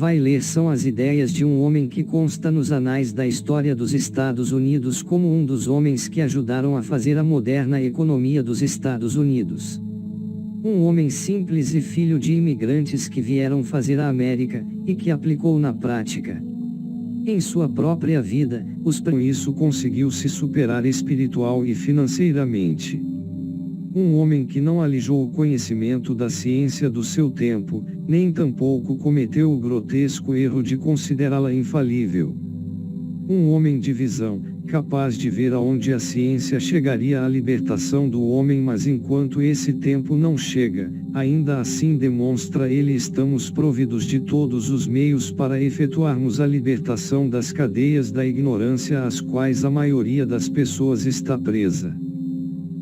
vai ler são as ideias de um homem que consta nos anais da história dos Estados Unidos como um dos homens que ajudaram a fazer a moderna economia dos Estados Unidos. Um homem simples e filho de imigrantes que vieram fazer a América, e que aplicou na prática em sua própria vida, com isso conseguiu se superar espiritual e financeiramente. Um homem que não alijou o conhecimento da ciência do seu tempo, nem tampouco cometeu o grotesco erro de considerá-la infalível. Um homem de visão, capaz de ver aonde a ciência chegaria à libertação do homem, mas enquanto esse tempo não chega, ainda assim demonstra ele estamos providos de todos os meios para efetuarmos a libertação das cadeias da ignorância às quais a maioria das pessoas está presa.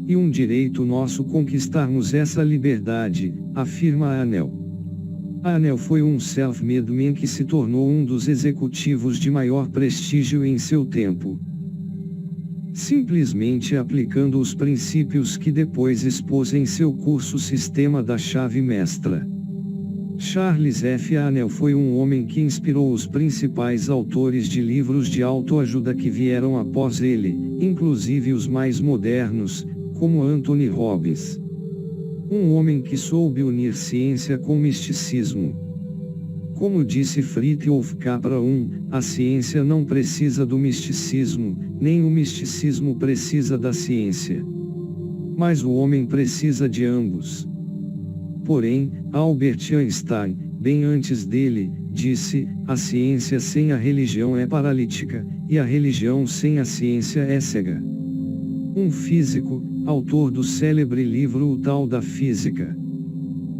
E um direito nosso conquistarmos essa liberdade, afirma Anel. Anel foi um self-made man que se tornou um dos executivos de maior prestígio em seu tempo, simplesmente aplicando os princípios que depois expôs em seu curso Sistema da Chave Mestra. Charles F. Anel foi um homem que inspirou os principais autores de livros de autoajuda que vieram após ele, inclusive os mais modernos, como Anthony Robbins. Um homem que soube unir ciência com misticismo. Como disse Fritjof Capra a ciência não precisa do misticismo, nem o misticismo precisa da ciência. Mas o homem precisa de ambos. Porém, Albert Einstein, bem antes dele, disse, a ciência sem a religião é paralítica, e a religião sem a ciência é cega. Um físico, autor do célebre livro O Tal da Física.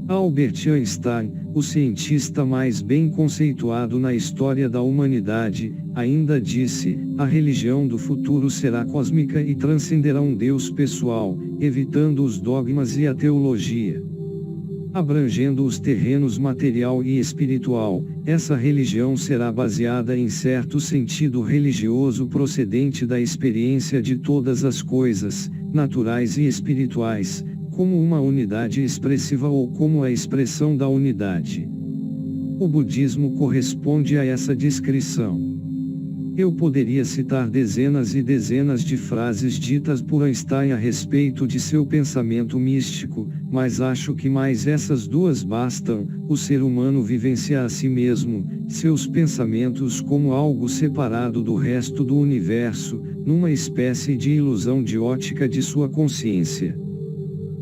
Albert Einstein, o cientista mais bem conceituado na história da humanidade, ainda disse, a religião do futuro será cósmica e transcenderá um Deus pessoal, evitando os dogmas e a teologia. Abrangendo os terrenos material e espiritual, essa religião será baseada em certo sentido religioso procedente da experiência de todas as coisas, naturais e espirituais, como uma unidade expressiva ou como a expressão da unidade. O budismo corresponde a essa descrição. Eu poderia citar dezenas e dezenas de frases ditas por Einstein a respeito de seu pensamento místico, mas acho que mais essas duas bastam. O ser humano vivencia a si mesmo, seus pensamentos como algo separado do resto do universo, numa espécie de ilusão de ótica de sua consciência.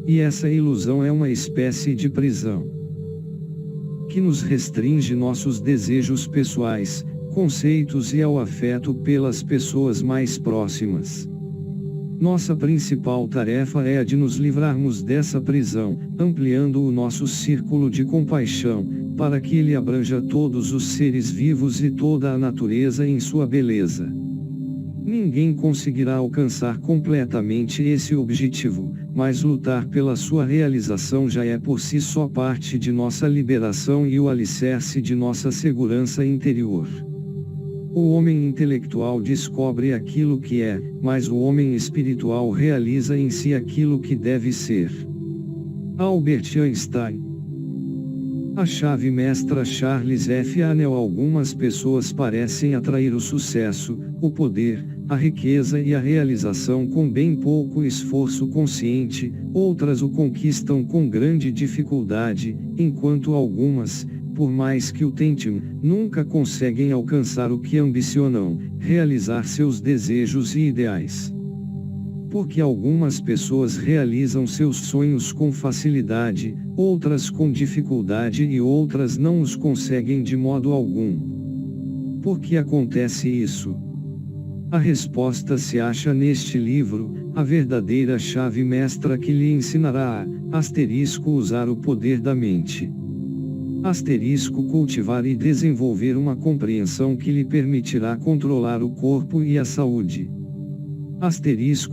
E essa ilusão é uma espécie de prisão que nos restringe nossos desejos pessoais, conceitos e ao afeto pelas pessoas mais próximas. Nossa principal tarefa é a de nos livrarmos dessa prisão, ampliando o nosso círculo de compaixão, para que ele abranja todos os seres vivos e toda a natureza em sua beleza. Ninguém conseguirá alcançar completamente esse objetivo, mas lutar pela sua realização já é por si só parte de nossa liberação e o alicerce de nossa segurança interior. O homem intelectual descobre aquilo que é, mas o homem espiritual realiza em si aquilo que deve ser. Albert Einstein. A chave mestra Charles F. Anel. Algumas pessoas parecem atrair o sucesso, o poder, a riqueza e a realização com bem pouco esforço consciente, outras o conquistam com grande dificuldade, enquanto algumas, por mais que o tentem, nunca conseguem alcançar o que ambicionam, realizar seus desejos e ideais. Porque algumas pessoas realizam seus sonhos com facilidade, outras com dificuldade e outras não os conseguem de modo algum. Por que acontece isso? A resposta se acha neste livro, a verdadeira chave mestra que lhe ensinará a usar o poder da mente. Cultivar e desenvolver uma compreensão que lhe permitirá controlar o corpo e a saúde.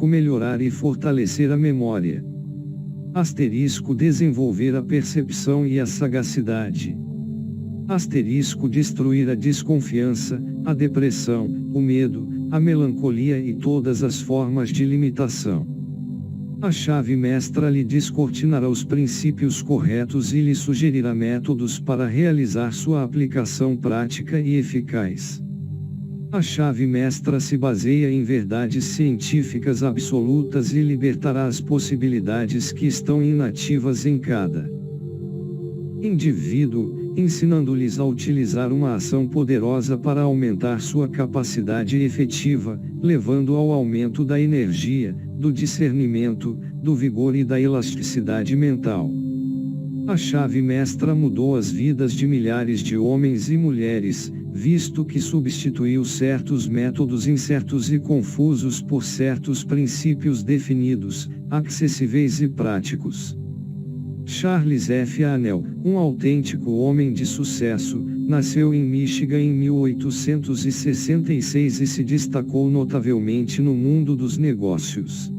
Melhorar e fortalecer a memória. Desenvolver a percepção e a sagacidade. Destruir a desconfiança, a depressão, o medo, a melancolia e todas as formas de limitação. A chave mestra lhe descortinará os princípios corretos e lhe sugerirá métodos para realizar sua aplicação prática e eficaz. A chave mestra se baseia em verdades científicas absolutas e libertará as possibilidades que estão inativas em cada indivíduo, ensinando-lhes a utilizar uma ação poderosa para aumentar sua capacidade efetiva, levando ao aumento da energia, do discernimento, do vigor e da elasticidade mental. A chave mestra mudou as vidas de milhares de homens e mulheres, visto que substituiu certos métodos incertos e confusos por certos princípios definidos, acessíveis e práticos. Charles F. Anel, um autêntico homem de sucesso, nasceu em Michigan em 1866 e se destacou notavelmente no mundo dos negócios.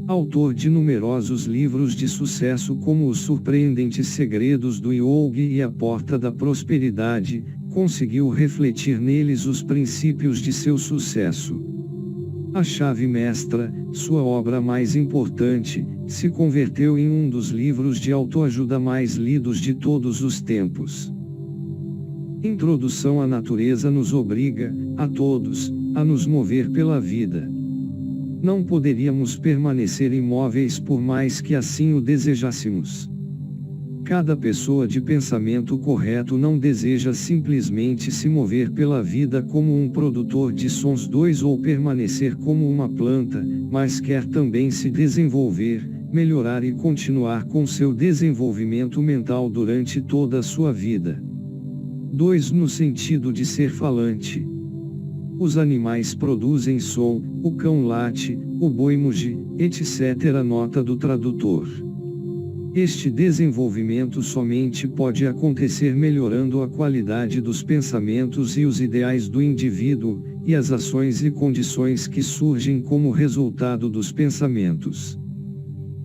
Autor de numerosos livros de sucesso como Os Surpreendentes Segredos do Yogi e A Porta da Prosperidade, conseguiu refletir neles os princípios de seu sucesso. A chave mestra, sua obra mais importante, se converteu em um dos livros de autoajuda mais lidos de todos os tempos. Introdução à natureza nos obriga, a todos, a nos mover pela vida. Não poderíamos permanecer imóveis por mais que assim o desejássemos. Cada pessoa de pensamento correto não deseja simplesmente se mover pela vida como um produtor de sons ou permanecer como uma planta, mas quer também se desenvolver, melhorar e continuar com seu desenvolvimento mental durante toda a sua vida. 2. No sentido de ser falante. Os animais produzem som, o cão late, o boi muge, etc. Nota do tradutor. Este desenvolvimento somente pode acontecer melhorando a qualidade dos pensamentos e os ideais do indivíduo, e as ações e condições que surgem como resultado dos pensamentos.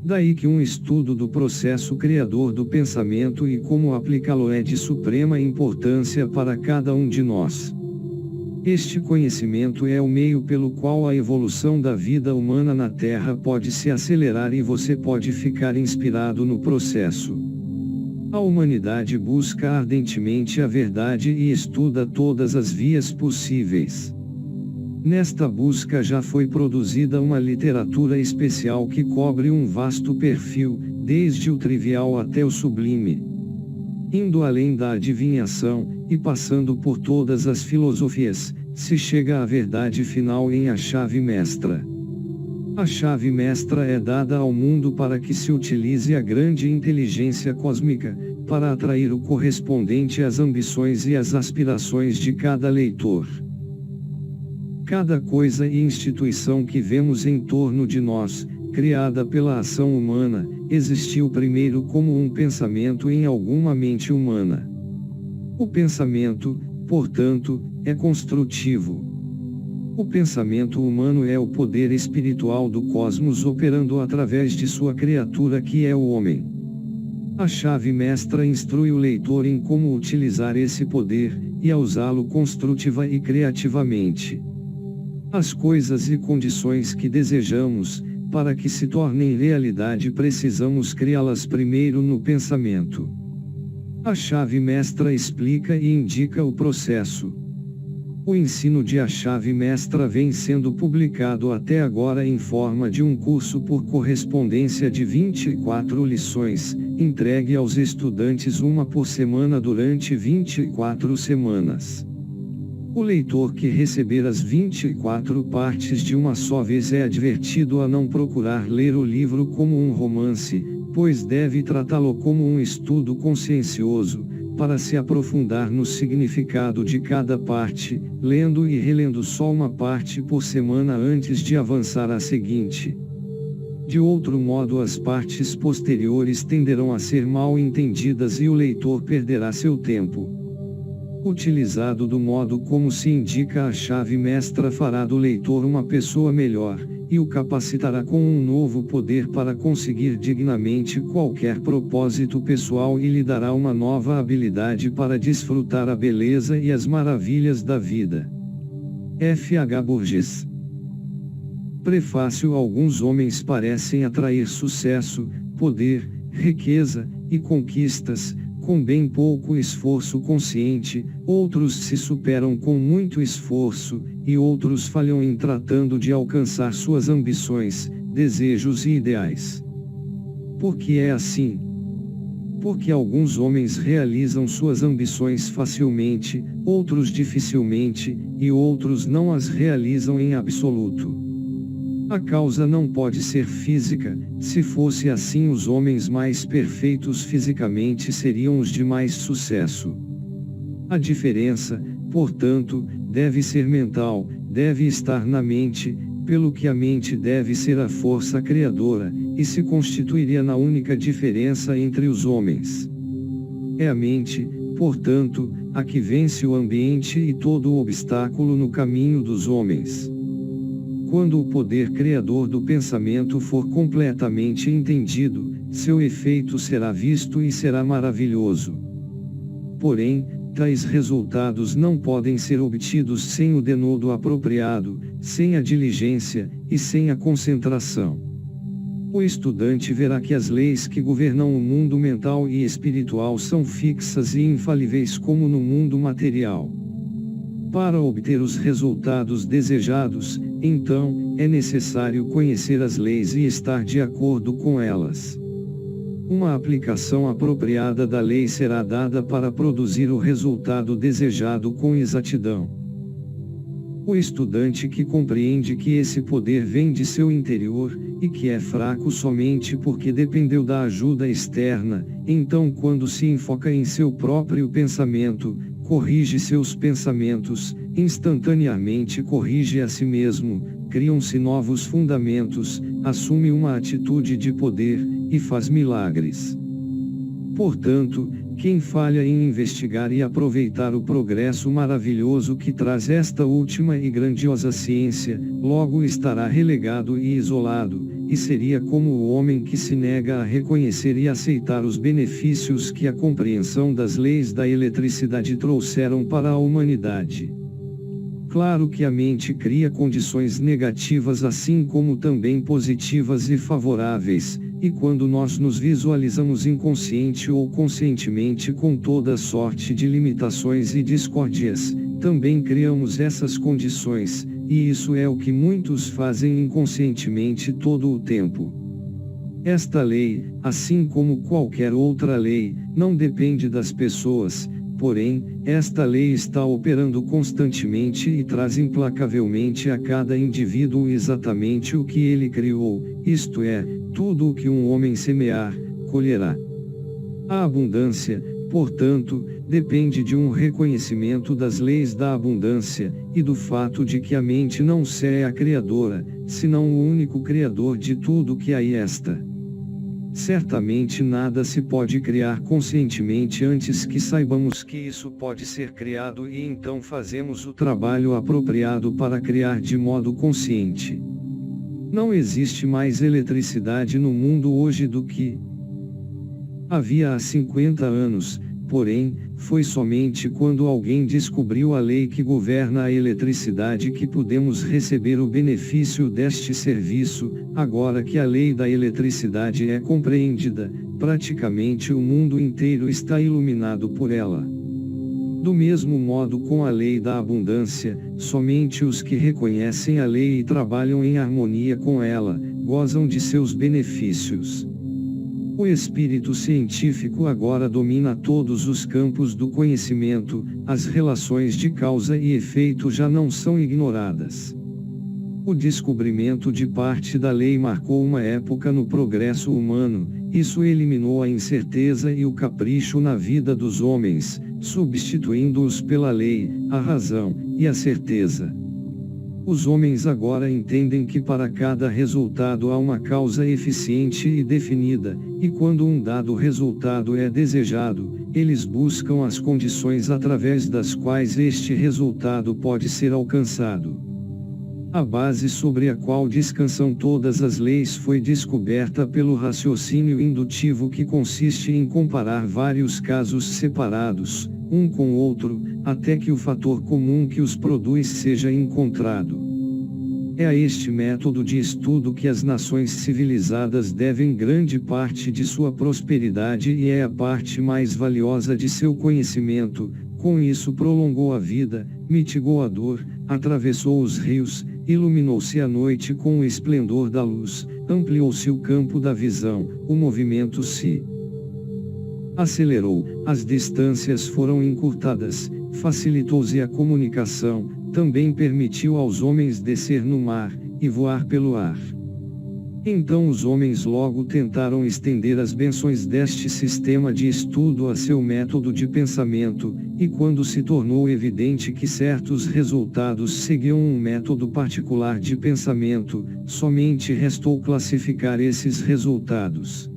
Daí que um estudo do processo criador do pensamento e como aplicá-lo é de suprema importância para cada um de nós. Este conhecimento é o meio pelo qual a evolução da vida humana na Terra pode se acelerar e você pode ficar inspirado no processo. A humanidade busca ardentemente a verdade e estuda todas as vias possíveis. Nesta busca já foi produzida uma literatura especial que cobre um vasto perfil, desde o trivial até o sublime. Indo além da adivinhação, e passando por todas as filosofias, se chega à verdade final em A Chave Mestra. A chave mestra é dada ao mundo para que se utilize a grande inteligência cósmica, para atrair o correspondente às ambições e às aspirações de cada leitor. Cada coisa e instituição que vemos em torno de nós, criada pela ação humana, existiu primeiro como um pensamento em alguma mente humana. O pensamento, portanto, é construtivo. O pensamento humano é o poder espiritual do cosmos operando através de sua criatura que é o homem. A chave mestra instrui o leitor em como utilizar esse poder, e a usá-lo construtiva e criativamente. As coisas e condições que desejamos, para que se tornem realidade precisamos criá-las primeiro no pensamento. A chave mestra explica e indica o processo. O ensino de A Chave Mestra vem sendo publicado até agora em forma de um curso por correspondência de 24 lições, entregue aos estudantes uma por semana durante 24 semanas. O leitor que receber as 24 partes de uma só vez é advertido a não procurar ler o livro como um romance, pois deve tratá-lo como um estudo consciencioso, para se aprofundar no significado de cada parte, lendo e relendo só uma parte por semana antes de avançar à seguinte. De outro modo, as partes posteriores tenderão a ser mal entendidas e o leitor perderá seu tempo. Utilizado do modo como se indica, a chave mestra fará do leitor uma pessoa melhor, e o capacitará com um novo poder para conseguir dignamente qualquer propósito pessoal e lhe dará uma nova habilidade para desfrutar a beleza e as maravilhas da vida. F. H. Borges. Prefácio. Alguns homens parecem atrair sucesso, poder, riqueza e conquistas, com bem pouco esforço consciente, outros se superam com muito esforço, e outros falham em tratando de alcançar suas ambições, desejos e ideais. Por que é assim? Porque alguns homens realizam suas ambições facilmente, outros dificilmente, e outros não as realizam em absoluto. A causa não pode ser física. Se fosse assim, os homens mais perfeitos fisicamente seriam os de mais sucesso. A diferença, portanto, deve ser mental, deve estar na mente, pelo que a mente deve ser a força criadora, e se constituiria na única diferença entre os homens. É a mente, portanto, a que vence o ambiente e todo o obstáculo no caminho dos homens. Quando o poder criador do pensamento for completamente entendido, seu efeito será visto e será maravilhoso. Porém, tais resultados não podem ser obtidos sem o denodo apropriado, sem a diligência, e sem a concentração. O estudante verá que as leis que governam o mundo mental e espiritual são fixas e infalíveis como no mundo material. Para obter os resultados desejados, então, é necessário conhecer as leis e estar de acordo com elas. Uma aplicação apropriada da lei será dada para produzir o resultado desejado com exatidão. O estudante que compreende que esse poder vem de seu interior, e que é fraco somente porque dependeu da ajuda externa, então quando se enfoca em seu próprio pensamento, corrige seus pensamentos, instantaneamente corrige a si mesmo, criam-se novos fundamentos, assume uma atitude de poder, e faz milagres. Portanto, quem falha em investigar e aproveitar o progresso maravilhoso que traz esta última e grandiosa ciência, logo estará relegado e isolado, e seria como o homem que se nega a reconhecer e aceitar os benefícios que a compreensão das leis da eletricidade trouxeram para a humanidade. Claro que a mente cria condições negativas assim como também positivas e favoráveis, e quando nós nos visualizamos inconsciente ou conscientemente com toda sorte de limitações e discórdias, também criamos essas condições, e isso é o que muitos fazem inconscientemente todo o tempo. Esta lei, assim como qualquer outra lei, não depende das pessoas. Porém, esta lei está operando constantemente e traz implacavelmente a cada indivíduo exatamente o que ele criou, isto é, tudo o que um homem semear, colherá. A abundância, portanto, depende de um reconhecimento das leis da abundância, e do fato de que a mente não só é a criadora, senão o único criador de tudo que aí está. Certamente nada se pode criar conscientemente antes que saibamos que isso pode ser criado e então fazemos o trabalho apropriado para criar de modo consciente. Não existe mais eletricidade no mundo hoje do que havia há 50 anos, porém, foi somente quando alguém descobriu a lei que governa a eletricidade que pudemos receber o benefício deste serviço. Agora que a lei da eletricidade é compreendida, praticamente o mundo inteiro está iluminado por ela. Do mesmo modo com a lei da abundância, somente os que reconhecem a lei e trabalham em harmonia com ela, gozam de seus benefícios. O espírito científico agora domina todos os campos do conhecimento, as relações de causa e efeito já não são ignoradas. O descobrimento de parte da lei marcou uma época no progresso humano, isso eliminou a incerteza e o capricho na vida dos homens, substituindo-os pela lei, a razão, e a certeza. Os homens agora entendem que para cada resultado há uma causa eficiente e definida, e quando um dado resultado é desejado, eles buscam as condições através das quais este resultado pode ser alcançado. A base sobre a qual descansam todas as leis foi descoberta pelo raciocínio indutivo que consiste em comparar vários casos separados, um com o outro, até que o fator comum que os produz seja encontrado. É a este método de estudo que as nações civilizadas devem grande parte de sua prosperidade e é a parte mais valiosa de seu conhecimento. Com isso prolongou a vida, mitigou a dor, atravessou os rios, iluminou-se a noite com o esplendor da luz, ampliou-se o campo da visão, o movimento se acelerou, as distâncias foram encurtadas, facilitou-se a comunicação, também permitiu aos homens descer no mar, e voar pelo ar. Então os homens logo tentaram estender as bênçãos deste sistema de estudo a seu método de pensamento, e quando se tornou evidente que certos resultados seguiam um método particular de pensamento, somente restou classificar esses resultados.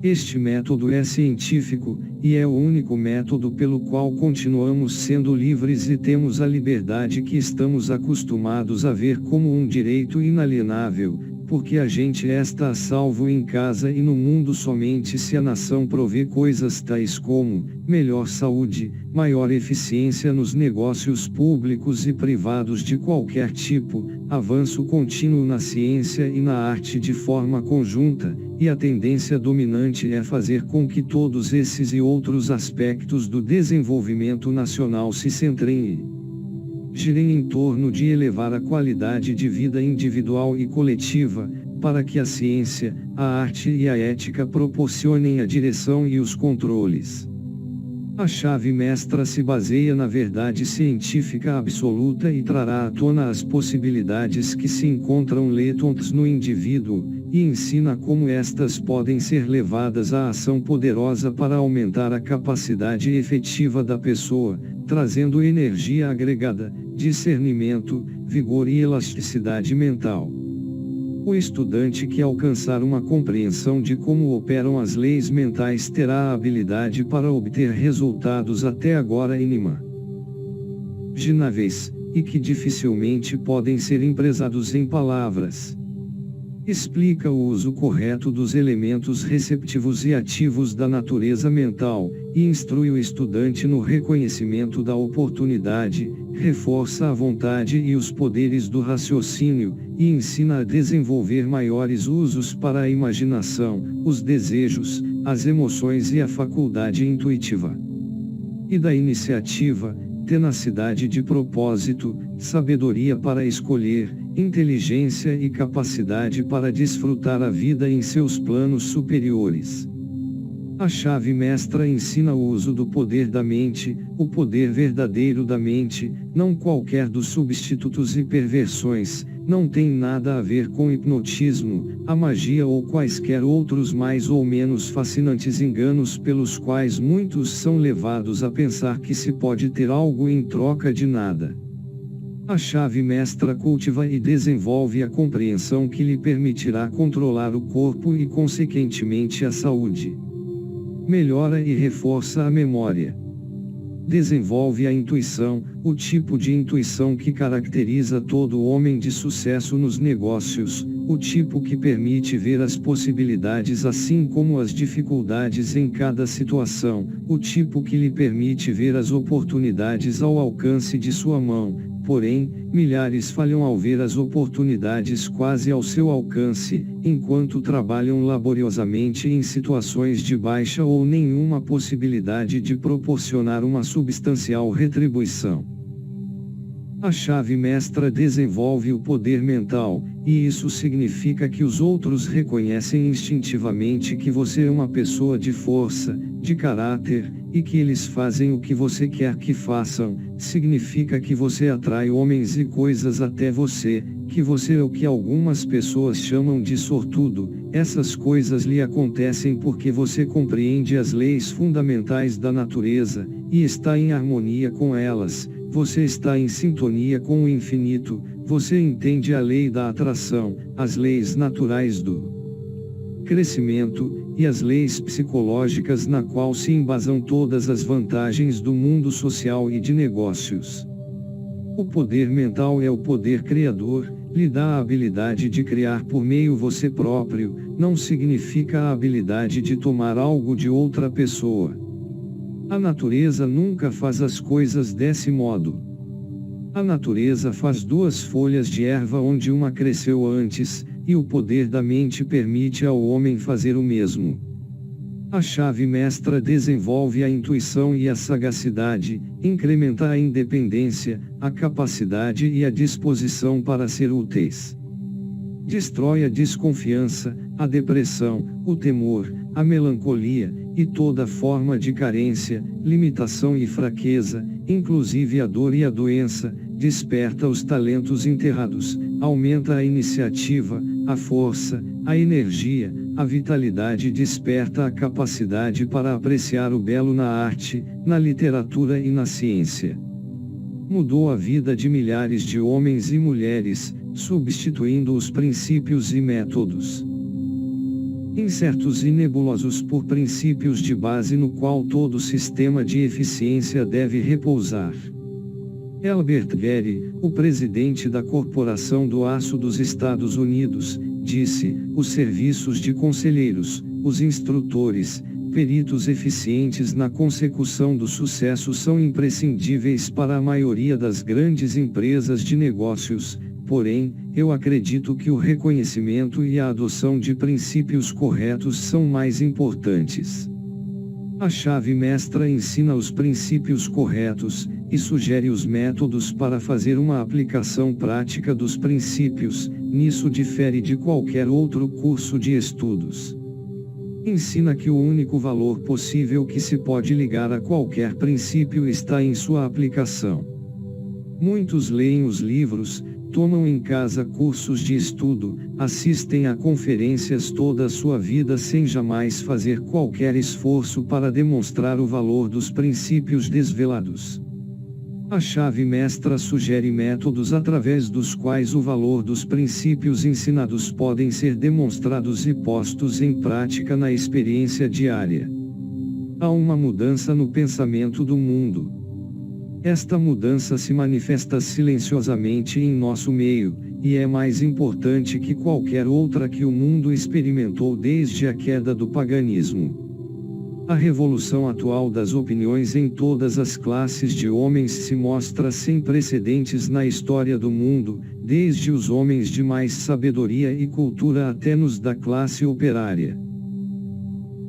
Este método é científico, e é o único método pelo qual continuamos sendo livres e temos a liberdade que estamos acostumados a ver como um direito inalienável, porque a gente está a salvo em casa e no mundo somente se a nação prover coisas tais como melhor saúde, maior eficiência nos negócios públicos e privados de qualquer tipo, avanço contínuo na ciência e na arte de forma conjunta, e a tendência dominante é fazer com que todos esses e outros aspectos do desenvolvimento nacional se centrem e girem em torno de elevar a qualidade de vida individual e coletiva, para que a ciência, a arte e a ética proporcionem a direção e os controles. A chave mestra se baseia na verdade científica absoluta e trará à tona as possibilidades que se encontram latentes no indivíduo, e ensina como estas podem ser levadas à ação poderosa para aumentar a capacidade efetiva da pessoa, trazendo energia agregada, discernimento, vigor e elasticidade mental. O estudante que alcançar uma compreensão de como operam as leis mentais terá a habilidade para obter resultados até agora inimagináveis, e que dificilmente podem ser empresados em palavras. Explica o uso correto dos elementos receptivos e ativos da natureza mental, e instrui o estudante no reconhecimento da oportunidade, reforça a vontade e os poderes do raciocínio, e ensina a desenvolver maiores usos para a imaginação, os desejos, as emoções e a faculdade intuitiva. E da iniciativa, tenacidade de propósito, sabedoria para escolher, inteligência e capacidade para desfrutar a vida em seus planos superiores. A chave mestra ensina o uso do poder da mente, o poder verdadeiro da mente, não qualquer dos substitutos e perversões, não tem nada a ver com hipnotismo, a magia ou quaisquer outros mais ou menos fascinantes enganos pelos quais muitos são levados a pensar que se pode ter algo em troca de nada. A chave mestra cultiva e desenvolve a compreensão que lhe permitirá controlar o corpo e consequentemente a saúde. Melhora e reforça a memória. Desenvolve a intuição, o tipo de intuição que caracteriza todo homem de sucesso nos negócios, o tipo que permite ver as possibilidades assim como as dificuldades em cada situação, o tipo que lhe permite ver as oportunidades ao alcance de sua mão. Porém, milhares falham ao ver as oportunidades quase ao seu alcance, enquanto trabalham laboriosamente em situações de baixa ou nenhuma possibilidade de proporcionar uma substancial retribuição. A chave mestra desenvolve o poder mental, e isso significa que os outros reconhecem instintivamente que você é uma pessoa de força, de caráter, e que eles fazem o que você quer que façam. Significa que você atrai homens e coisas até você, que você é o que algumas pessoas chamam de sortudo. Essas coisas lhe acontecem porque você compreende as leis fundamentais da natureza, e está em harmonia com elas. Você está em sintonia com o infinito, você entende a lei da atração, as leis naturais do crescimento, e as leis psicológicas na qual se embasam todas as vantagens do mundo social e de negócios. O poder mental é o poder criador, lhe dá a habilidade de criar por meio você próprio, não significa a habilidade de tomar algo de outra pessoa. A natureza nunca faz as coisas desse modo. A natureza faz duas folhas de erva onde uma cresceu antes, e o poder da mente permite ao homem fazer o mesmo. A chave mestra desenvolve a intuição e a sagacidade, incrementa a independência, a capacidade e a disposição para ser úteis. Destrói a desconfiança, a depressão, o temor, a melancolia, e toda forma de carência, limitação e fraqueza, inclusive a dor e a doença, desperta os talentos enterrados, aumenta a iniciativa, a força, a energia, a vitalidade, desperta a capacidade para apreciar o belo na arte, na literatura e na ciência. Mudou a vida de milhares de homens e mulheres, substituindo os princípios e métodos incertos e nebulosos por princípios de base no qual todo sistema de eficiência deve repousar. Albert Gary, o presidente da Corporação do Aço dos Estados Unidos, disse: os serviços de conselheiros, os instrutores, peritos eficientes na consecução do sucesso são imprescindíveis para a maioria das grandes empresas de negócios. Porém, eu acredito que o reconhecimento e a adoção de princípios corretos são mais importantes. A chave mestra ensina os princípios corretos, e sugere os métodos para fazer uma aplicação prática dos princípios. Nisso difere de qualquer outro curso de estudos. Ensina que o único valor possível que se pode ligar a qualquer princípio está em sua aplicação. Muitos leem os livros, tomam em casa cursos de estudo, assistem a conferências toda a sua vida sem jamais fazer qualquer esforço para demonstrar o valor dos princípios desvelados. A chave mestra sugere métodos através dos quais o valor dos princípios ensinados podem ser demonstrados e postos em prática na experiência diária. Há uma mudança no pensamento do mundo. Esta mudança se manifesta silenciosamente em nosso meio, e é mais importante que qualquer outra que o mundo experimentou desde a queda do paganismo. A revolução atual das opiniões em todas as classes de homens se mostra sem precedentes na história do mundo, desde os homens de mais sabedoria e cultura até nos da classe operária.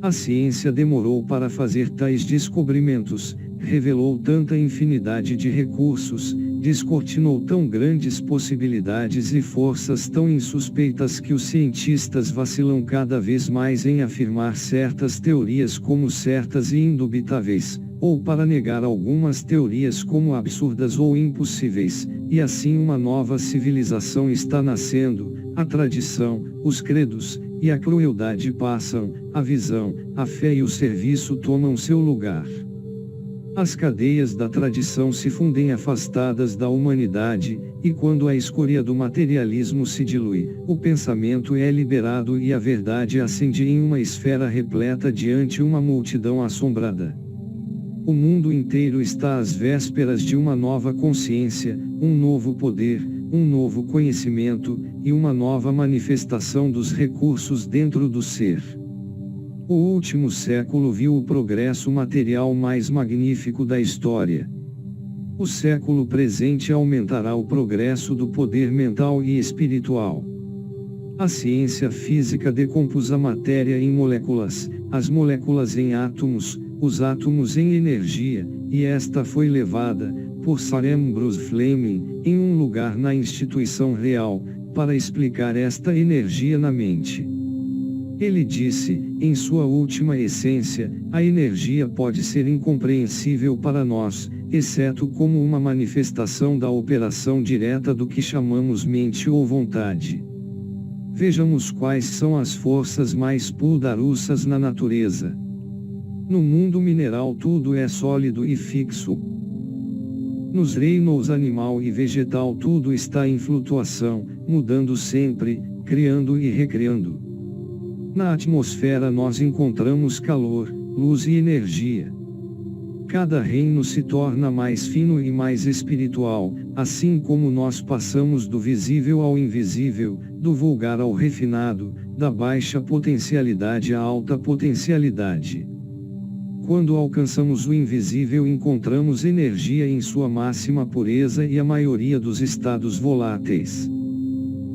A ciência demorou para fazer tais descobrimentos, revelou tanta infinidade de recursos, descortinou tão grandes possibilidades e forças tão insuspeitas que os cientistas vacilam cada vez mais em afirmar certas teorias como certas e indubitáveis, ou para negar algumas teorias como absurdas ou impossíveis, e assim uma nova civilização está nascendo. A tradição, os credos, e a crueldade passam, a visão, a fé e o serviço tomam seu lugar. As cadeias da tradição se fundem afastadas da humanidade, e quando a escória do materialismo se dilui, o pensamento é liberado e a verdade ascende em uma esfera repleta diante uma multidão assombrada. O mundo inteiro está às vésperas de uma nova consciência, um novo poder, um novo conhecimento, e uma nova manifestação dos recursos dentro do ser. O último século viu o progresso material mais magnífico da história. O século presente aumentará o progresso do poder mental e espiritual. A ciência física decompôs a matéria em moléculas, as moléculas em átomos, os átomos em energia, e esta foi levada, por Sir Ambrose Fleming, em um lugar na instituição real, para explicar esta energia na mente. Ele disse, em sua última essência, a energia pode ser incompreensível para nós, exceto como uma manifestação da operação direta do que chamamos mente ou vontade. Vejamos quais são as forças mais poderosas na natureza. No mundo mineral tudo é sólido e fixo. Nos reinos animal e vegetal tudo está em flutuação, mudando sempre, criando e recriando. Na atmosfera nós encontramos calor, luz e energia. Cada reino se torna mais fino e mais espiritual, assim como nós passamos do visível ao invisível, do vulgar ao refinado, da baixa potencialidade à alta potencialidade. Quando alcançamos o invisível, encontramos energia em sua máxima pureza e a maioria dos estados voláteis.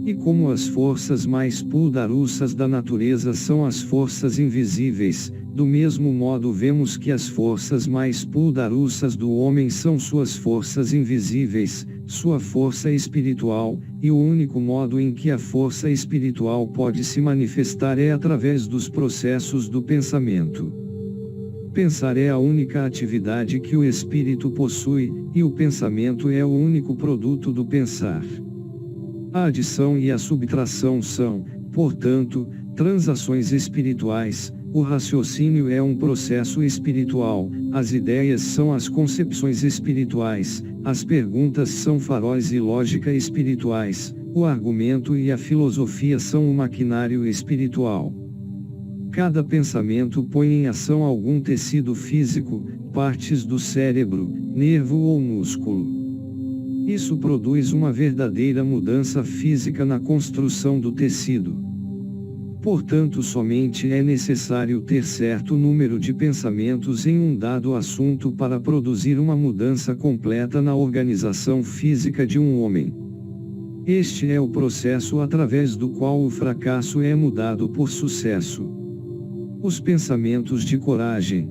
E como as forças mais poderosas da natureza são as forças invisíveis, do mesmo modo vemos que as forças mais poderosas do homem são suas forças invisíveis, sua força espiritual, e o único modo em que a força espiritual pode se manifestar é através dos processos do pensamento. Pensar é a única atividade que o espírito possui, e o pensamento é o único produto do pensar. A adição e a subtração são, portanto, transações espirituais. O raciocínio é um processo espiritual, as ideias são as concepções espirituais, as perguntas são faróis e lógica espirituais, o argumento e a filosofia são o maquinário espiritual. Cada pensamento põe em ação algum tecido físico, partes do cérebro, nervo ou músculo. Isso produz uma verdadeira mudança física na construção do tecido. Portanto, somente é necessário ter certo número de pensamentos em um dado assunto para produzir uma mudança completa na organização física de um homem. Este é o processo através do qual o fracasso é mudado por sucesso. Os pensamentos de coragem,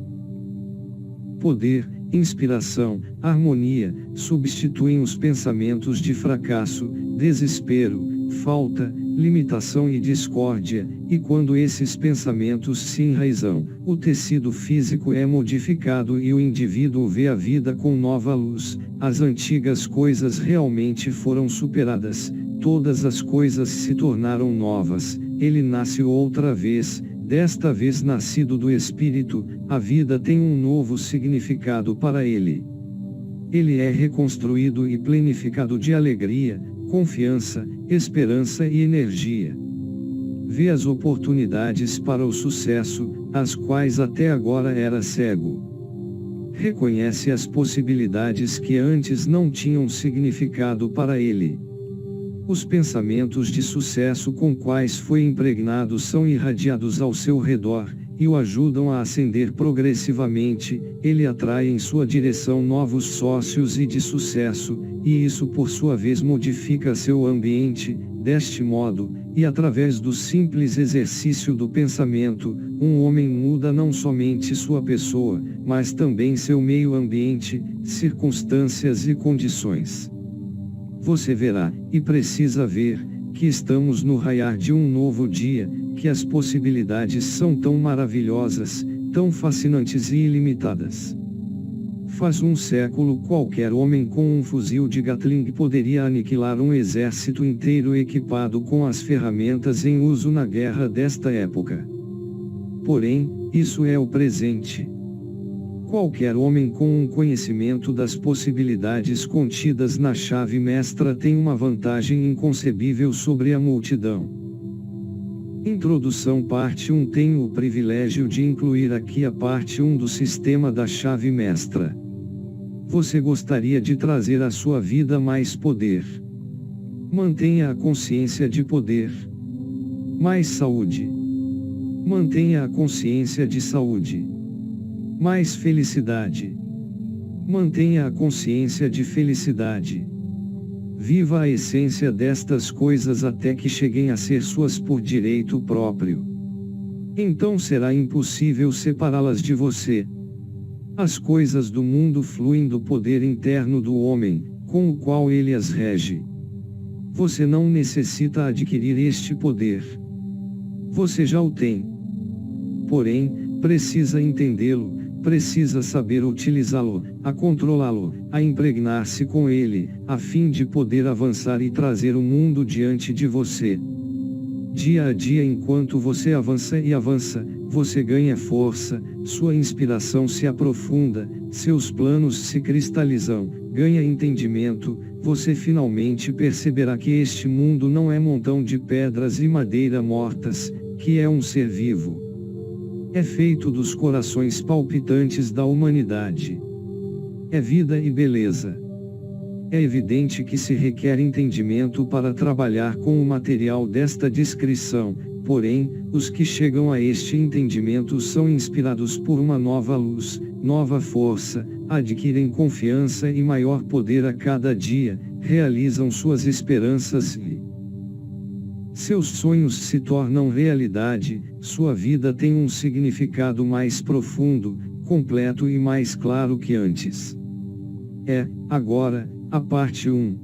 poder, inspiração, harmonia, substituem os pensamentos de fracasso, desespero, falta, limitação e discórdia, e quando esses pensamentos se enraizam, o tecido físico é modificado e o indivíduo vê a vida com nova luz, as antigas coisas realmente foram superadas, todas as coisas se tornaram novas, ele nasce outra vez. Desta vez nascido do Espírito, a vida tem um novo significado para ele. Ele é reconstruído e plenificado de alegria, confiança, esperança e energia. Vê as oportunidades para o sucesso, as quais até agora era cego. Reconhece as possibilidades que antes não tinham significado para ele. Os pensamentos de sucesso com quais foi impregnado são irradiados ao seu redor, e o ajudam a ascender progressivamente. Ele atrai em sua direção novos sócios e de sucesso, e isso por sua vez modifica seu ambiente. Deste modo, e através do simples exercício do pensamento, um homem muda não somente sua pessoa, mas também seu meio ambiente, circunstâncias e condições. Você verá, e precisa ver, que estamos no raiar de um novo dia, que as possibilidades são tão maravilhosas, tão fascinantes e ilimitadas. Faz um século qualquer homem com um fuzil de Gatling poderia aniquilar um exército inteiro equipado com as ferramentas em uso na guerra desta época. Porém, isso é o presente. Qualquer homem com um conhecimento das possibilidades contidas na chave mestra tem uma vantagem inconcebível sobre a multidão. Introdução Parte 1. Tenho o privilégio de incluir aqui a parte 1 do sistema da chave mestra. Você gostaria de trazer à sua vida mais poder. Mantenha a consciência de poder. Mais saúde. Mantenha a consciência de saúde. Mais felicidade. Mantenha a consciência de felicidade. Viva a essência destas coisas até que cheguem a ser suas por direito próprio. Então será impossível separá-las de você. As coisas do mundo fluem do poder interno do homem, com o qual ele as rege. Você não necessita adquirir este poder. Você já o tem. Porém, precisa entendê-lo. Precisa saber utilizá-lo, a controlá-lo, a impregnar-se com ele, a fim de poder avançar e trazer o mundo diante de você. Dia a dia, enquanto você avança e avança, você ganha força, sua inspiração se aprofunda, seus planos se cristalizam, ganha entendimento, você finalmente perceberá que este mundo não é montão de pedras e madeira mortas, que é um ser vivo. É feito dos corações palpitantes da humanidade. É vida e beleza. É evidente que se requer entendimento para trabalhar com o material desta descrição, Porém, os que chegam a este entendimento são inspirados por uma nova luz, nova força, adquirem confiança e maior poder a cada dia, realizam suas esperanças e seus sonhos se tornam realidade, sua vida tem um significado mais profundo, completo e mais claro que antes. Agora, a parte 1.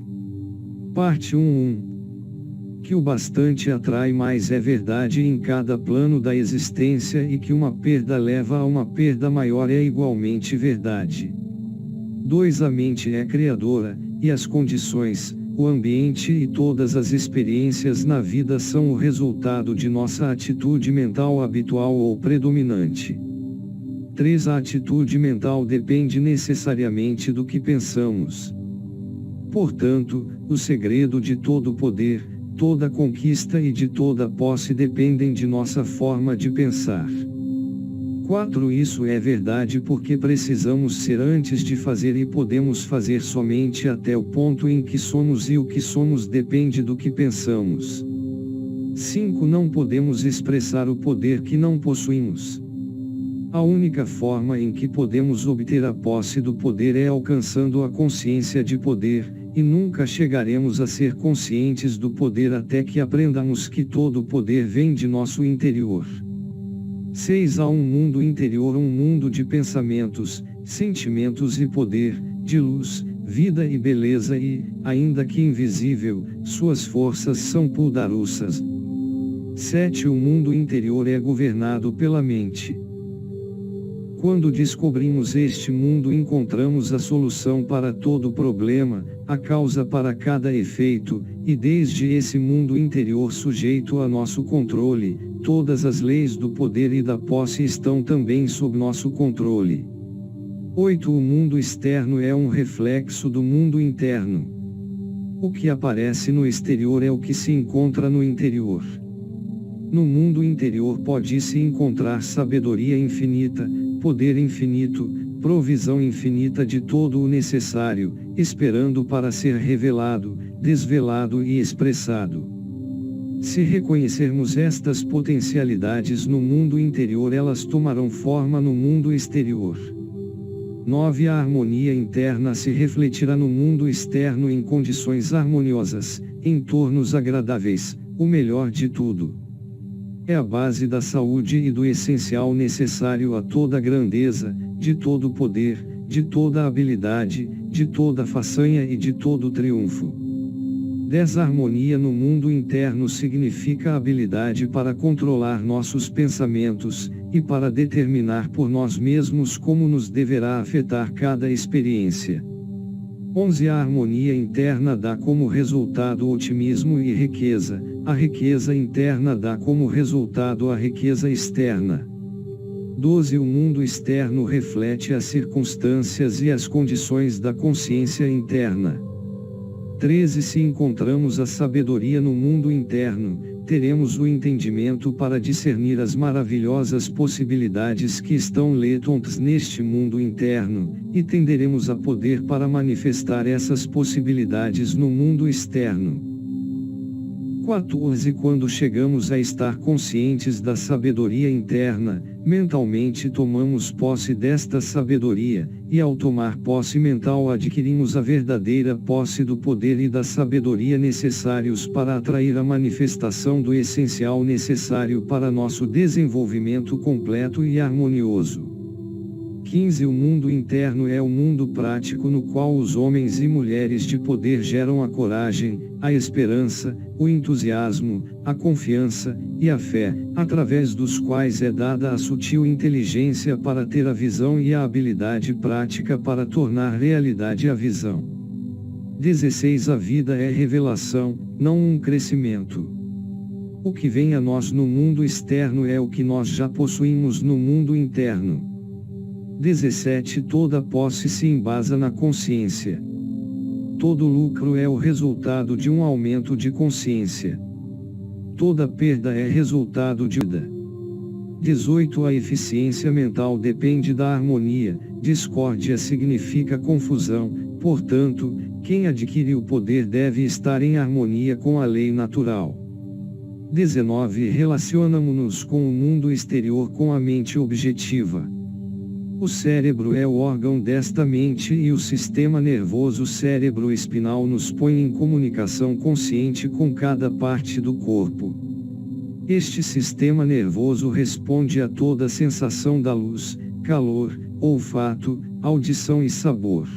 Parte 1.1. Que o bastante atrai mais é verdade em cada plano da existência e que uma perda leva a uma perda maior é igualmente verdade. 2. A mente é criadora, e as condições, o ambiente e todas as experiências na vida são o resultado de nossa atitude mental habitual ou predominante. 3. A atitude mental depende necessariamente do que pensamos. Portanto, o segredo de todo poder, toda conquista e de toda posse dependem de nossa forma de pensar. 4. Isso é verdade porque precisamos ser antes de fazer e podemos fazer somente até o ponto em que somos e o que somos depende do que pensamos. 5. Não podemos expressar o poder que não possuímos. A única forma em que podemos obter a posse do poder é alcançando a consciência de poder, e nunca chegaremos a ser conscientes do poder até que aprendamos que todo o poder vem de nosso interior. 6. Há um mundo interior, um mundo de pensamentos, sentimentos e poder, de luz, vida e beleza e, ainda que invisível, suas forças são poderosas. 7. O mundo interior é governado pela mente. Quando descobrimos este mundo, encontramos a solução para todo problema, a causa para cada efeito, e desde esse mundo interior sujeito a nosso controle, todas as leis do poder e da posse estão também sob nosso controle. 8. O mundo externo é um reflexo do mundo interno. O que aparece no exterior é o que se encontra no interior. No mundo interior pode-se encontrar sabedoria infinita, poder infinito, provisão infinita de todo o necessário, esperando para ser revelado, desvelado e expressado. Se reconhecermos estas potencialidades no mundo interior, elas tomarão forma no mundo exterior. 9. A harmonia interna se refletirá no mundo externo em condições harmoniosas, entornos agradáveis, o melhor de tudo. É a base da saúde e do essencial necessário a toda grandeza, de todo poder, de toda habilidade, de toda façanha e de todo triunfo. Desarmonia no mundo interno significa habilidade para controlar nossos pensamentos, e para determinar por nós mesmos como nos deverá afetar cada experiência. 11. A harmonia interna dá como resultado otimismo e riqueza, a riqueza interna dá como resultado a riqueza externa. 12. O mundo externo reflete as circunstâncias e as condições da consciência interna. 13. Se encontramos a sabedoria no mundo interno, teremos o entendimento para discernir as maravilhosas possibilidades que estão latentes neste mundo interno, e tenderemos a poder para manifestar essas possibilidades no mundo externo. 14. Quando chegamos a estar conscientes da sabedoria interna, mentalmente tomamos posse desta sabedoria, e ao tomar posse mental adquirimos a verdadeira posse do poder e da sabedoria necessários para atrair a manifestação do essencial necessário para nosso desenvolvimento completo e harmonioso. 15. O mundo interno é o mundo prático no qual os homens e mulheres de poder geram a coragem, a esperança, o entusiasmo, a confiança, e a fé, através dos quais é dada a sutil inteligência para ter a visão e a habilidade prática para tornar realidade a visão. 16. A vida é revelação, não um crescimento. O que vem a nós no mundo externo é o que nós já possuímos no mundo interno. 17. Toda posse se embasa na consciência. Todo lucro é o resultado de um aumento de consciência. Toda perda é resultado de vida. 18. A eficiência mental depende da harmonia, discórdia significa confusão, portanto, quem adquire o poder deve estar em harmonia com a lei natural. 19. Relacionamo-nos com o mundo exterior com a mente objetiva. O cérebro é o órgão desta mente e o sistema nervoso cérebro-espinal nos põe em comunicação consciente com cada parte do corpo. Este sistema nervoso responde a toda sensação da luz, calor, olfato, audição e sabor.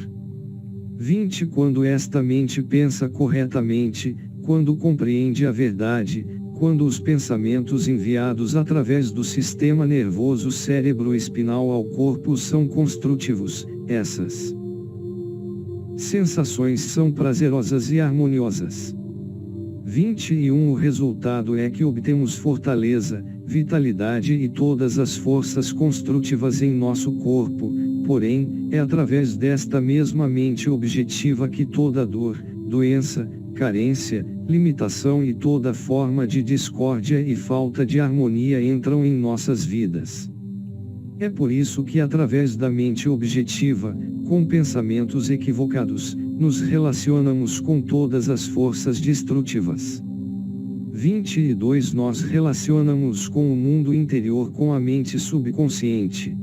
20. Quando esta mente pensa corretamente, quando compreende a verdade, quando os pensamentos enviados através do sistema nervoso cérebro-espinal ao corpo são construtivos, essas sensações são prazerosas e harmoniosas. 21. O resultado é que obtemos fortaleza, vitalidade e todas as forças construtivas em nosso corpo, porém, é através desta mesma mente objetiva que toda dor, doença, carência, limitação e toda forma de discórdia e falta de harmonia entram em nossas vidas. É por isso que através da mente objetiva, com pensamentos equivocados, nos relacionamos com todas as forças destrutivas. 22. Nós relacionamos com o mundo interior com a mente subconsciente.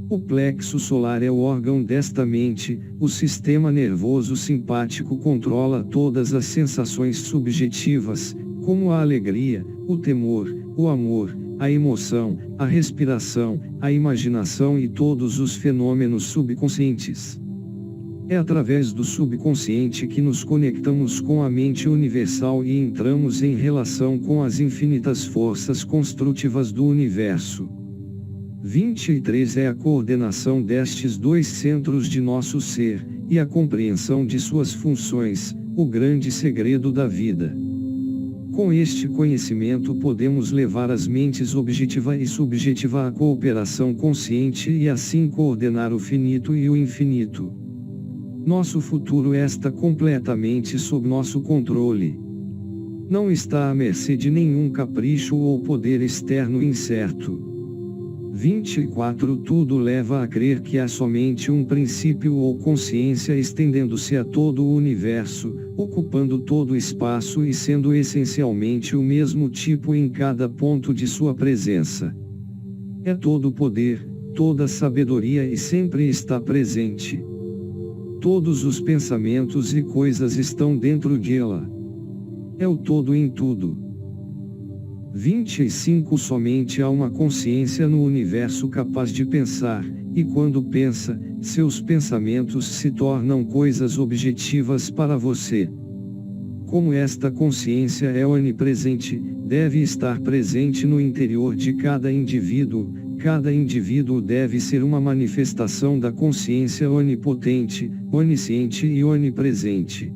O plexo solar é o órgão desta mente, o sistema nervoso simpático controla todas as sensações subjetivas, como a alegria, o temor, o amor, a emoção, a respiração, a imaginação e todos os fenômenos subconscientes. É através do subconsciente que nos conectamos com a mente universal e entramos em relação com as infinitas forças construtivas do universo. 23. É a coordenação destes dois centros de nosso ser, e a compreensão de suas funções, o grande segredo da vida. Com este conhecimento podemos levar as mentes objetiva e subjetiva à cooperação consciente e assim coordenar o finito e o infinito. Nosso futuro está completamente sob nosso controle. Não está à mercê de nenhum capricho ou poder externo incerto. 24. Tudo leva a crer que há somente um princípio ou consciência estendendo-se a todo o universo, ocupando todo o espaço e sendo essencialmente o mesmo tipo em cada ponto de sua presença. É todo poder, toda sabedoria e sempre está presente. Todos os pensamentos e coisas estão dentro dela. É o todo em tudo. 25. Somente há uma consciência no universo capaz de pensar, e quando pensa, seus pensamentos se tornam coisas objetivas para você. Como esta consciência é onipresente, deve estar presente no interior de cada indivíduo deve ser uma manifestação da consciência onipotente, onisciente e onipresente.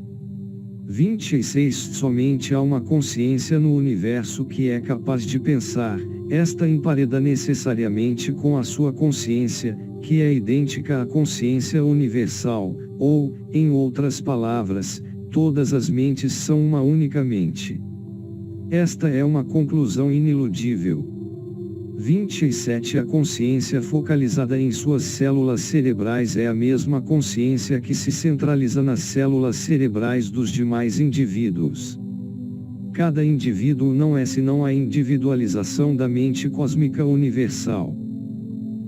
26. Somente há uma consciência no universo que é capaz de pensar, esta empareda necessariamente com a sua consciência, que é idêntica à consciência universal, ou, em outras palavras, todas as mentes são uma única mente. Esta é uma conclusão iniludível. 27. A consciência focalizada em suas células cerebrais é a mesma consciência que se centraliza nas células cerebrais dos demais indivíduos. Cada indivíduo não é senão a individualização da mente cósmica universal.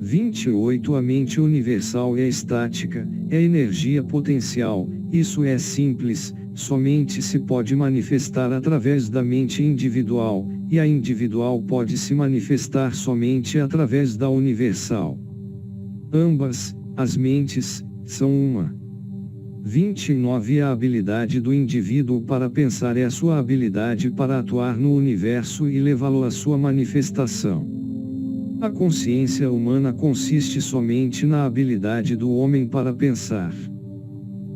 28. A mente universal é estática, é energia potencial, isso é simples, somente se pode manifestar através da mente individual, e a individual pode se manifestar somente através da universal. Ambas, as mentes, são uma. 29. A habilidade do indivíduo para pensar é a sua habilidade para atuar no universo e levá-lo à sua manifestação. A consciência humana consiste somente na habilidade do homem para pensar.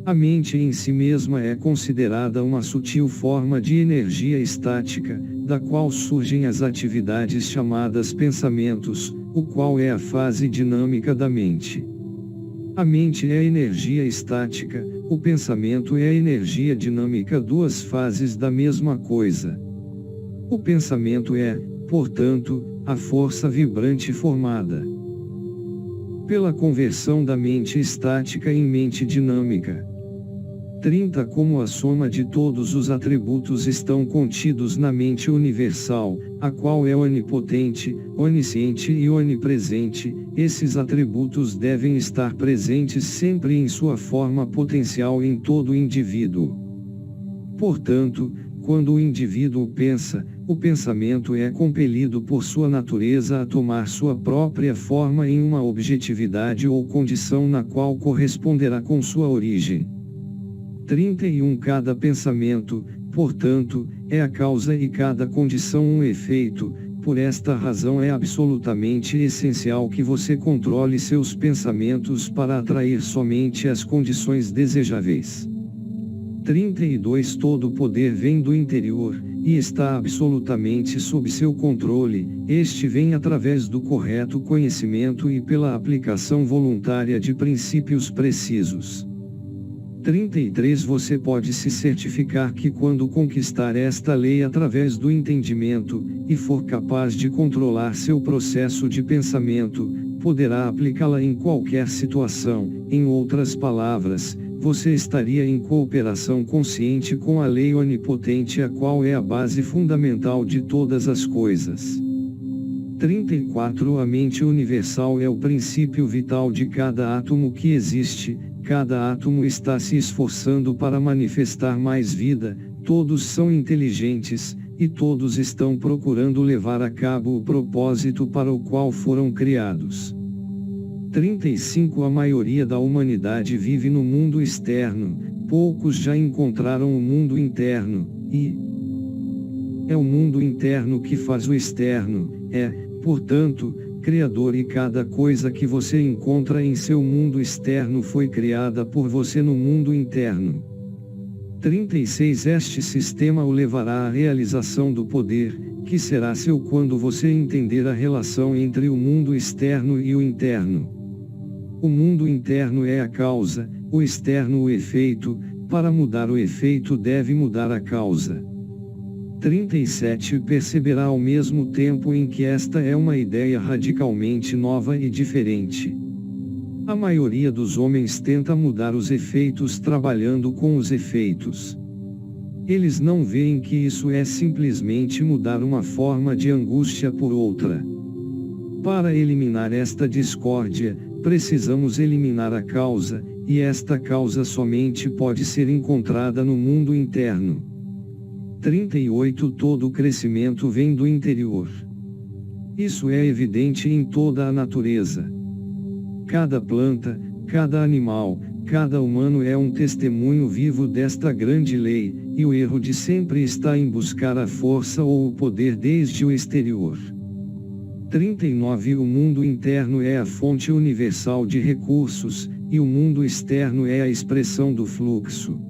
A mente em si mesma é considerada uma sutil forma de energia estática, da qual surgem as atividades chamadas pensamentos, o qual é a fase dinâmica da mente. A mente é energia estática, o pensamento é energia dinâmica, duas fases da mesma coisa. O pensamento é, portanto, a força vibrante formada pela conversão da mente estática em mente dinâmica. 30 Como a soma de todos os atributos estão contidos na mente universal, a qual é onipotente, onisciente e onipresente, esses atributos devem estar presentes sempre em sua forma potencial em todo indivíduo. Portanto, quando o indivíduo pensa, o pensamento é compelido por sua natureza a tomar sua própria forma em uma objetividade ou condição na qual corresponderá com sua origem. 31 Cada pensamento, portanto, é a causa e cada condição um efeito, por esta razão é absolutamente essencial que você controle seus pensamentos para atrair somente as condições desejáveis. 32 Todo poder vem do interior, e está absolutamente sob seu controle, este vem através do correto conhecimento e pela aplicação voluntária de princípios precisos. 33 Você pode se certificar que quando conquistar esta lei através do entendimento, e for capaz de controlar seu processo de pensamento, poderá aplicá-la em qualquer situação. Em outras palavras, você estaria em cooperação consciente com a lei onipotente, a qual é a base fundamental de todas as coisas. 34 A mente universal é o princípio vital de cada átomo que existe. Cada átomo está se esforçando para manifestar mais vida, todos são inteligentes, e todos estão procurando levar a cabo o propósito para o qual foram criados. 35 A maioria da humanidade vive no mundo externo, poucos já encontraram o mundo interno, e é o mundo interno que faz o externo, portanto, Criador, e cada coisa que você encontra em seu mundo externo foi criada por você no mundo interno. 36 Este sistema o levará à realização do poder, que será seu quando você entender a relação entre o mundo externo e o interno. O mundo interno é a causa, o externo o efeito, para mudar o efeito deve mudar a causa. 37 Perceberá ao mesmo tempo em que esta é uma ideia radicalmente nova e diferente. A maioria dos homens tenta mudar os efeitos trabalhando com os efeitos. Eles não veem que isso é simplesmente mudar uma forma de angústia por outra. Para eliminar esta discórdia, precisamos eliminar a causa, e esta causa somente pode ser encontrada no mundo interno. 38 Todo crescimento vem do interior. Isso é evidente em toda a natureza. Cada planta, cada animal, cada humano é um testemunho vivo desta grande lei, e o erro de sempre está em buscar a força ou o poder desde o exterior. 39 O mundo interno é a fonte universal de recursos, e o mundo externo é a expressão do fluxo.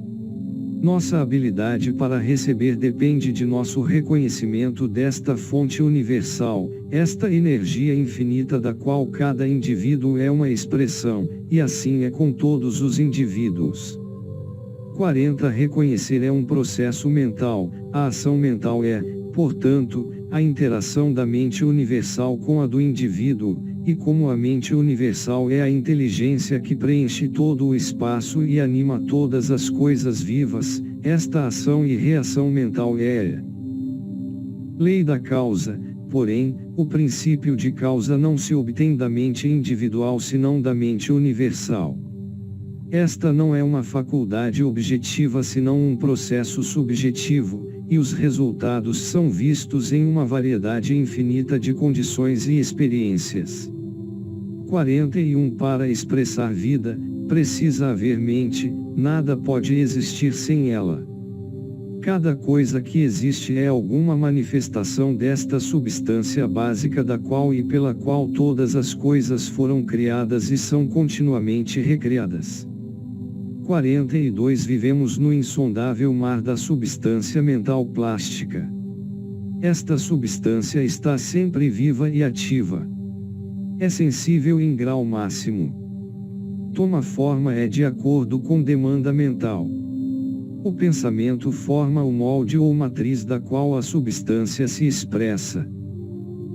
Nossa habilidade para receber depende de nosso reconhecimento desta fonte universal, esta energia infinita da qual cada indivíduo é uma expressão, e assim é com todos os indivíduos. 40 Reconhecer é um processo mental, a ação mental é, portanto, a interação da mente universal com a do indivíduo, e como a mente universal é a inteligência que preenche todo o espaço e anima todas as coisas vivas, esta ação e reação mental é lei da causa. Porém, o princípio de causa não se obtém da mente individual senão da mente universal. Esta não é uma faculdade objetiva senão um processo subjetivo, e os resultados são vistos em uma variedade infinita de condições e experiências. 41 Para expressar vida, precisa haver mente, nada pode existir sem ela. Cada coisa que existe é alguma manifestação desta substância básica da qual e pela qual todas as coisas foram criadas e são continuamente recriadas. 42 Vivemos no insondável mar da substância mental plástica. Esta substância está sempre viva e ativa. É sensível em grau máximo. Toma forma de acordo com demanda mental. O pensamento forma o molde ou matriz da qual a substância se expressa.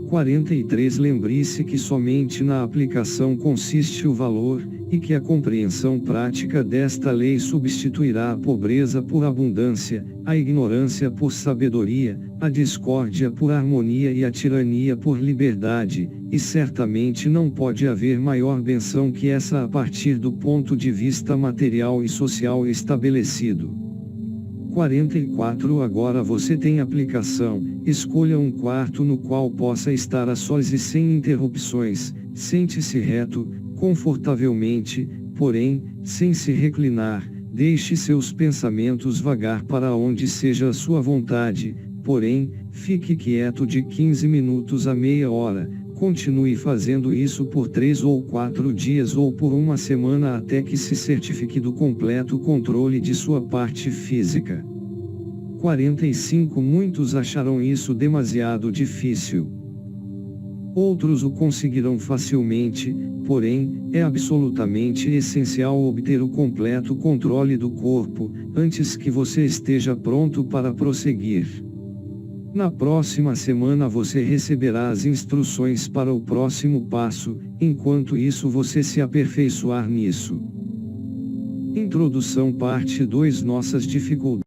43 Lembre-se que somente na aplicação consiste o valor, e que a compreensão prática desta lei substituirá a pobreza por abundância, a ignorância por sabedoria, a discórdia por harmonia e a tirania por liberdade, e certamente não pode haver maior benção que essa a partir do ponto de vista material e social estabelecido. 44 Agora você tem aplicação. Escolha um quarto no qual possa estar a sós e sem interrupções. Sente-se reto, confortavelmente, porém, sem se reclinar. Deixe seus pensamentos vagar para onde seja a sua vontade, porém, fique quieto de 15 minutos a meia hora. Continue fazendo isso por 3 ou 4 dias ou por uma semana até que se certifique do completo controle de sua parte física. 45 Muitos acharão isso demasiado difícil. Outros o conseguirão facilmente, porém, é absolutamente essencial obter o completo controle do corpo, antes que você esteja pronto para prosseguir. Na próxima semana você receberá as instruções para o próximo passo, enquanto isso você se aperfeiçoar nisso. Introdução Parte 2 Nossas dificuldades.